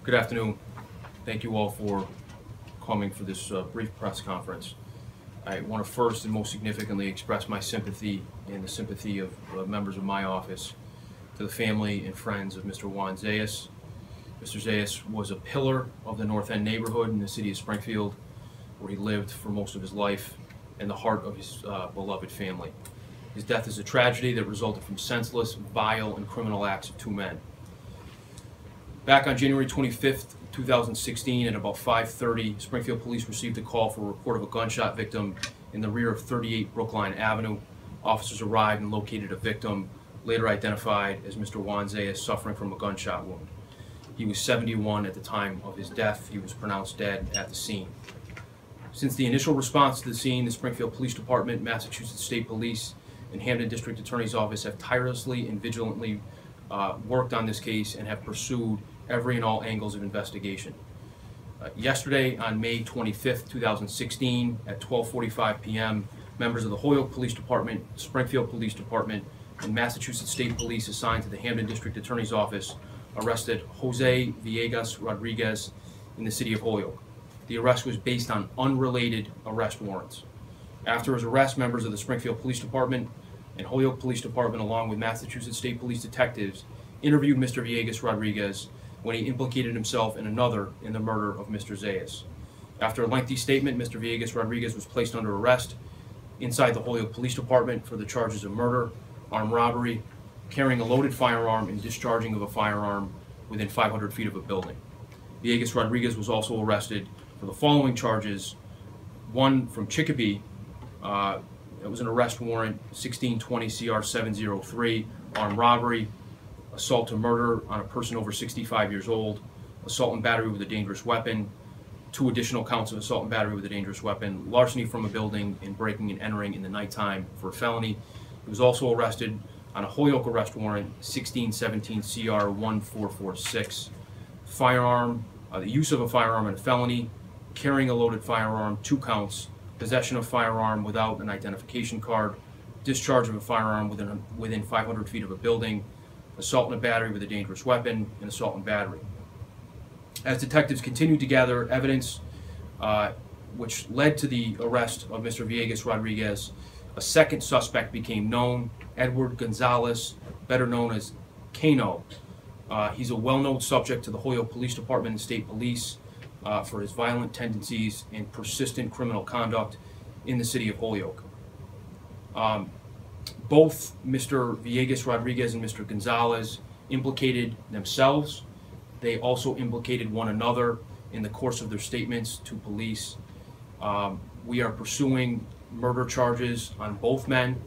Good afternoon. Thank you all for coming for this brief press conference. I want to first and most significantly express my sympathy and the sympathy of members of my office to the family and friends of Mr. Juan Zayes. Mr. Zayes was a pillar of the North End neighborhood in the city of Springfield, where he lived for most of his life, and the heart of his beloved family. His death is a tragedy that resulted from senseless, vile, and criminal acts of two men. Back on January 25th, 2016, at about 5:30, Springfield police received a call for a report of a gunshot victim in the rear of 38 Brookline Avenue. Officers arrived and located a victim, later identified as Mr. Juan Zayes, suffering from a gunshot wound. He was 71 at the time of his death. He was pronounced dead at the scene. Since the initial response to the scene, the Springfield Police Department, Massachusetts State Police, and Hampden District Attorney's Office have tirelessly and vigilantly worked on this case and have pursued every and all angles of investigation. Yesterday, on May 25th, 2016, at 12:45 p.m., members of the Holyoke Police Department, Springfield Police Department, and Massachusetts State Police assigned to the Hampden District Attorney's Office arrested Jose Villegas-Rodriguez in the city of Holyoke. The arrest was based on unrelated arrest warrants. After his arrest, members of the Springfield Police Department and Holyoke Police Department, along with Massachusetts State Police detectives, interviewed Mr. Villegas-Rodriguez when he implicated himself and another in the murder of Mr. Zayes. After a lengthy statement, Mr. Villegas-Rodriguez was placed under arrest inside the Holyoke Police Department for the charges of murder, armed robbery, carrying a loaded firearm, and discharging of a firearm within 500 feet of a building. Villegas-Rodriguez was also arrested for the following charges: one from Chicopee. It was an arrest warrant 1620 CR 703, armed robbery, assault to murder on a person over 65 years old, assault and battery with a dangerous weapon, 2 additional counts of assault and battery with a dangerous weapon, larceny from a building, and breaking and entering in the nighttime for a felony. He was also arrested on a Holyoke arrest warrant 1617 CR 1446, firearm, the use of a firearm in a felony, carrying a loaded firearm 2 counts, possession of firearm without an identification card, discharge of a firearm within 500 feet of a building, assault and a battery with a dangerous weapon, and assault and battery. As detectives continued to gather evidence which led to the arrest of Mr. Villegas-Rodriguez, a second suspect became known, Edward Gonzalez, better known as Kano. He's a well-known subject to the Holyoke Police Department and State Police for his violent tendencies and persistent criminal conduct in the city of Holyoke. Both Mr. Villegas-Rodriguez and Mr. Gonzalez implicated themselves. They also implicated one another in the course of their statements to police. We are pursuing murder charges on both men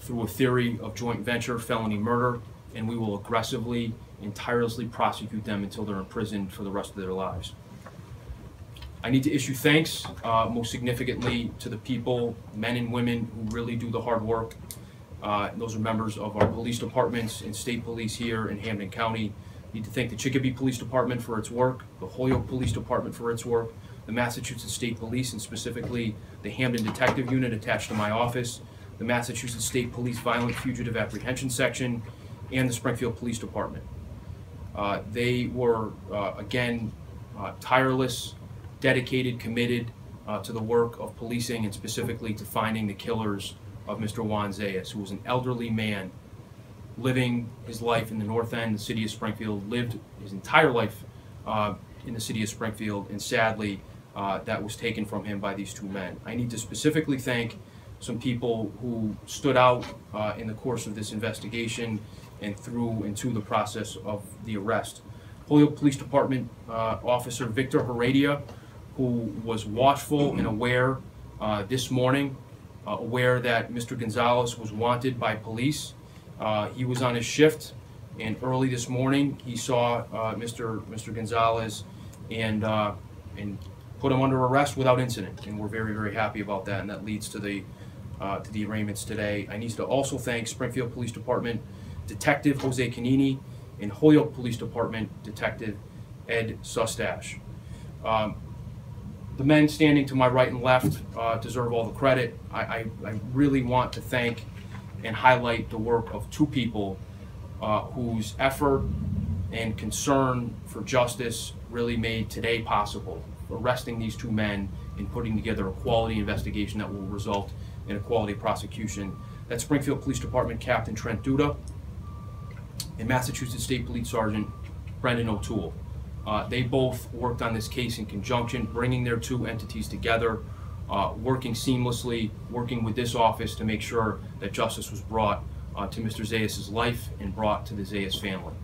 through a theory of joint venture felony murder, and we will aggressively and tirelessly prosecute them until they're imprisoned for the rest of their lives. I need to issue thanks, most significantly, to the people, men and women, who really do the hard work. Those are members of our police departments and state police here in Hampden County. I need to thank the Chicopee Police Department for its work, the Holyoke Police Department for its work, the Massachusetts State Police, and specifically the Hampden Detective Unit attached to my office, the Massachusetts State Police Violent Fugitive Apprehension Section, and the Springfield Police Department. They were, again, tireless, dedicated, committed to the work of policing, and specifically to finding the killers of Mr. Juan Zayes, who was an elderly man living his life in the North End, the city of Springfield, lived his entire life in the city of Springfield, and sadly that was taken from him by these 2 men. I need to specifically thank some people who stood out in the course of this investigation and through and to the process of the arrest. Holyoke Police Department Officer Victor Heredia, who was watchful and aware this morning, aware that Mr. Gonzalez was wanted by police. He was on his shift, and early this morning he saw Mr. Gonzalez and put him under arrest without incident, and we're very, very happy about that, and that leads to the arraignments today. I need to also thank Springfield Police Department Detective Jose Canini and Holyoke Police Department Detective Ed Sustache. The men standing to my right and left deserve all the credit. I really want to thank and highlight the work of 2 people whose effort and concern for justice really made today possible, arresting these two men and putting together a quality investigation that will result in a quality prosecution. That's Springfield Police Department Captain Trent Duda and Massachusetts State Police Sergeant Brendan O'Toole. They both worked on this case in conjunction, bringing their two entities together, working seamlessly, working with this office to make sure that justice was brought to Mr. Zayes' life and brought to the Zayes family.